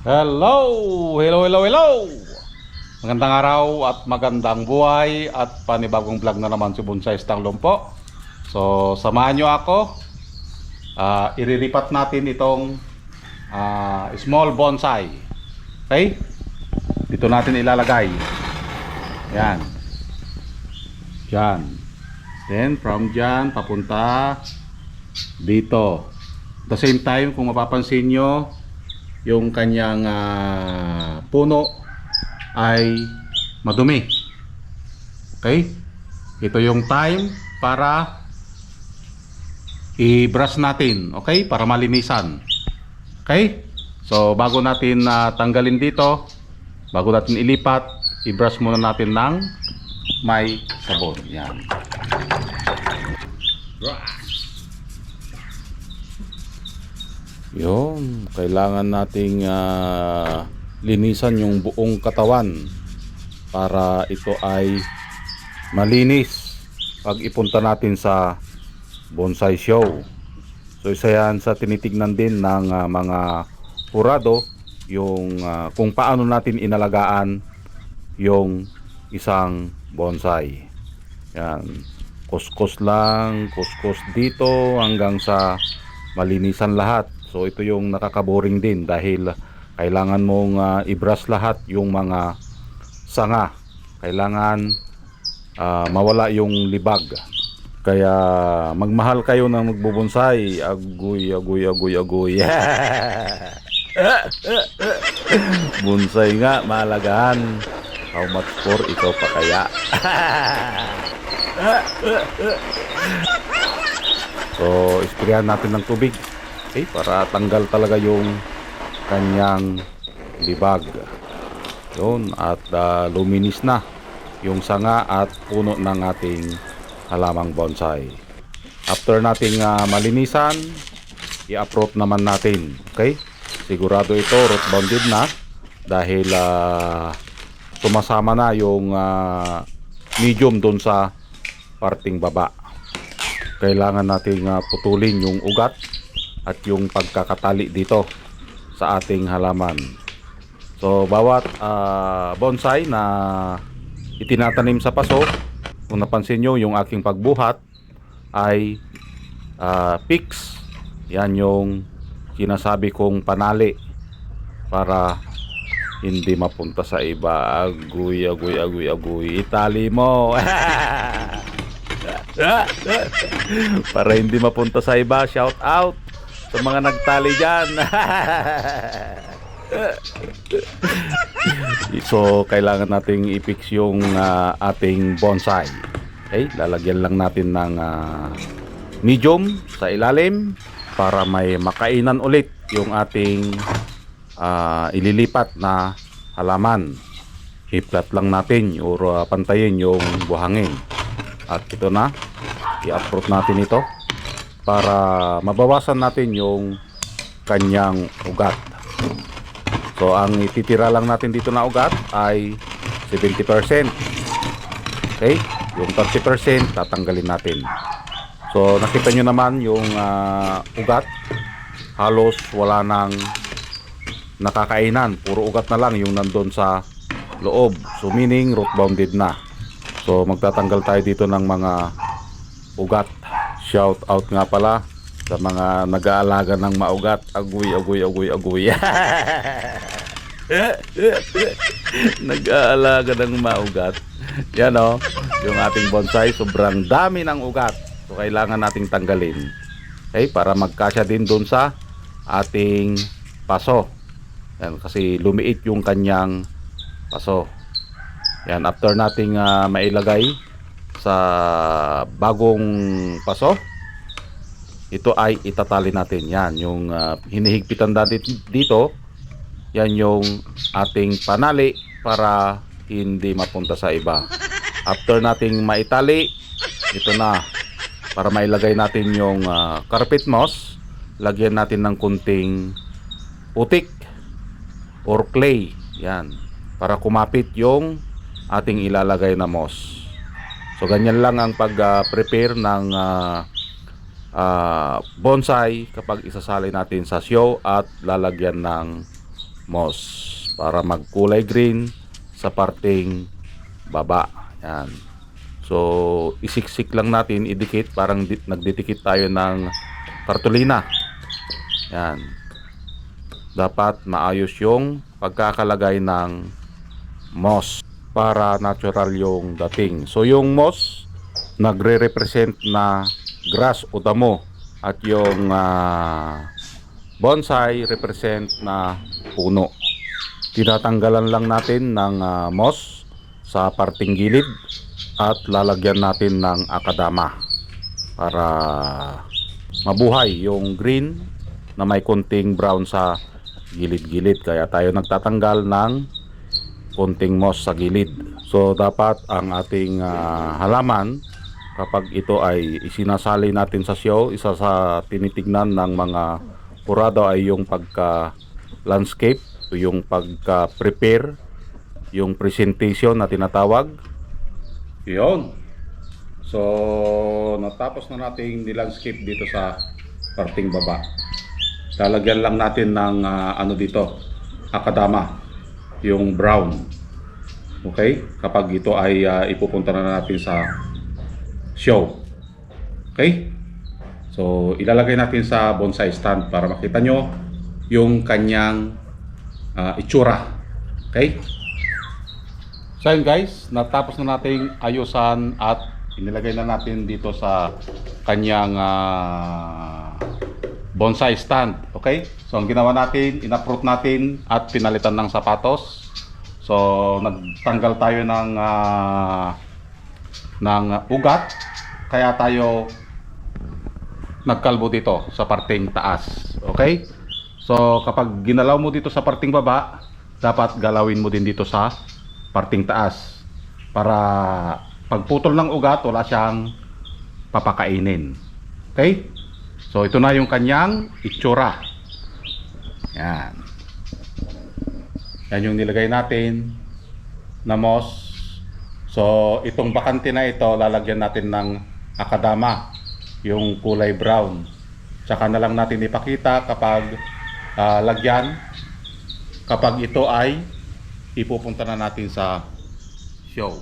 Hello! Hello, hello, hello! Magandang araw at magandang buhay at panibagong vlog na naman si Bonsai Stanglong po. So, samahan nyo ako. Iriripat natin itong small bonsai. Okay? Dito natin ilalagay. Yan. Diyan. Then, from dyan, papunta dito. At the same time, kung mapapansin nyo, yung kanyang puno ay madumi. Okay? Ito yung time para i-brush natin. Okay? Para malinisan. Okay? So, bago natin tanggalin dito, bago natin ilipat, i-brush muna natin ng may sabon. Yan. Yun, kailangan nating linisan yung buong katawan para ito ay malinis pag ipunta natin sa bonsai show. So isa yan sa tinitignan din ng mga purado, yung kung paano natin inalagaan yung isang bonsai. Yan, kuskus lang, kuskus dito hanggang sa malinisan lahat. So ito yung nakakaboring din dahil kailangan mong i-brush lahat yung mga sanga. Kailangan mawala yung libag. Kaya magmahal kayo na magbubonsai. Agoy, agoy, agoy, agoy. Bonsai nga, mahalagaan. How much for? Ikaw pa kaya? So, isprayan natin ng tubig. Okay, para tanggal talaga yung kanyang libag. Yun, at luminis na yung sanga at puno ng ating halamang bonsai. After nating malinisan, i-uproot naman natin. Okay? Sigurado ito root bounded na dahil sumasama na yung medium doon sa parting baba. Kailangan nating putulin yung ugat at yung pagkakatali dito sa ating halaman. So bawat bonsai na itinatanim sa paso, kung napansin nyo yung aking pagbuhat ay fix. Yan yung sinasabi kong panali para hindi mapunta sa iba. Agoy, agoy, agoy, agoy. Itali mo. Para hindi mapunta sa iba. Shout out sa mga nagtali dyan. So kailangan nating i-fix yung ating bonsai. Okay, lalagyan lang natin ng medium sa ilalim para may makainan ulit yung ating ililipat na halaman. I-flat lang natin or pantayin yung buhangin. At ito na, i-uproot natin ito para mabawasan natin yung kanyang ugat. So ang ititira lang natin dito na ugat ay 70%. Okay? Yung 30% tatanggalin natin. So nakita nyo naman yung ugat, halos wala nang nakakainan. Puro ugat na lang yung nandun sa loob. So meaning root bounded na. So magtatanggal tayo dito ng mga ugat. Shout out nga pala sa mga nag-aalaga ng maugat. Agoy, agoy, agoy, agoy. Nag-aalaga ng maugat. Yan o, yung ating bonsai sobrang dami ng ugat. So kailangan nating tanggalin. Okay, para magkasya din doon sa ating paso. Yan, kasi lumiit yung kanyang paso. Yan, after nating mailagay sa bagong paso, ito ay itatali natin. Yan yung hinihigpitan natin dito. Yan yung ating panali para hindi mapunta sa iba. After nating maitali, ito na, para mailagay natin yung carpet moss, lagyan natin ng kunting putik or clay. Yan, para kumapit yung ating ilalagay na moss. So ganyan lang ang pag-prepare ng bonsai kapag isasali natin sa show at lalagyan ng moss para magkulay green sa parting baba. Yan. So isiksik lang natin, idikit, parang nagdidikit tayo ng kartolina. Yan. Dapat maayos yung pagkakalagay ng moss para natural yung dating. So yung moss nagre-represent na grass o damo, at yung bonsai represent na puno. Tinatanggalan lang natin ng moss sa parting gilid at lalagyan natin ng akadama para mabuhay yung green na may konting brown sa gilid-gilid. Kaya tayo nagtatanggal ng konting moss sa gilid. So dapat ang ating halaman, kapag ito ay isinasali natin sa show, isa sa tinitignan ng mga kurado ay yung pagka landscape, yung pagka prepare, yung presentation na tinatawag. Yun. So natapos na nating ni-landscape dito sa parting baba. Lalagyan lang natin ng ano dito, akadama, yung brown. Okay? Kapag ito ay ipupunta na natin sa show. Okay? So ilalagay natin sa bonsai stand para makita nyo yung kanyang itsura. Okay? So yun guys, natapos na nating ayusan at inilagay na natin dito sa kanyang bonsai stand. Okay? So ang ginawa natin, in-uproot natin at pinalitan ng sapatos. So nagtanggal tayo ng ugat, kaya tayo nagkalbo dito sa parting taas. Okay? So kapag ginalaw mo dito sa parting baba, dapat galawin mo din dito sa parting taas para pagputol ng ugat wala siyang papakainin. Okay? So ito na yung kanyang itsura. Yan. Yan yung nilagay natin na moss. So itong bakante na ito, lalagyan natin ng akadama, yung kulay brown. Tsaka na lang natin ipakita kapag lagyan, kapag ito ay ipupunta na natin sa show.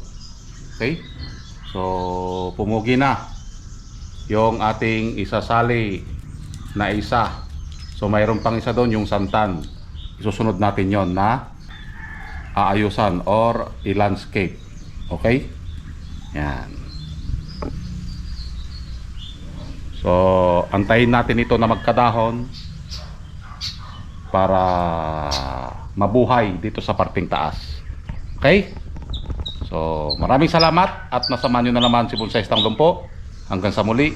Okay? So pumugi na yung ating isasali na isa. So mayroon pang isa doon, yung santan. Isusunod natin yon na aayusan or i-landscape. Okay? Yan. So antayin natin ito na magkadahon para mabuhay dito sa parting taas. Okay? So maraming salamat at nasamahan nyo na naman si Bonsai Tanglong po. Hanggang sa muli.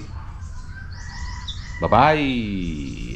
Bye bye.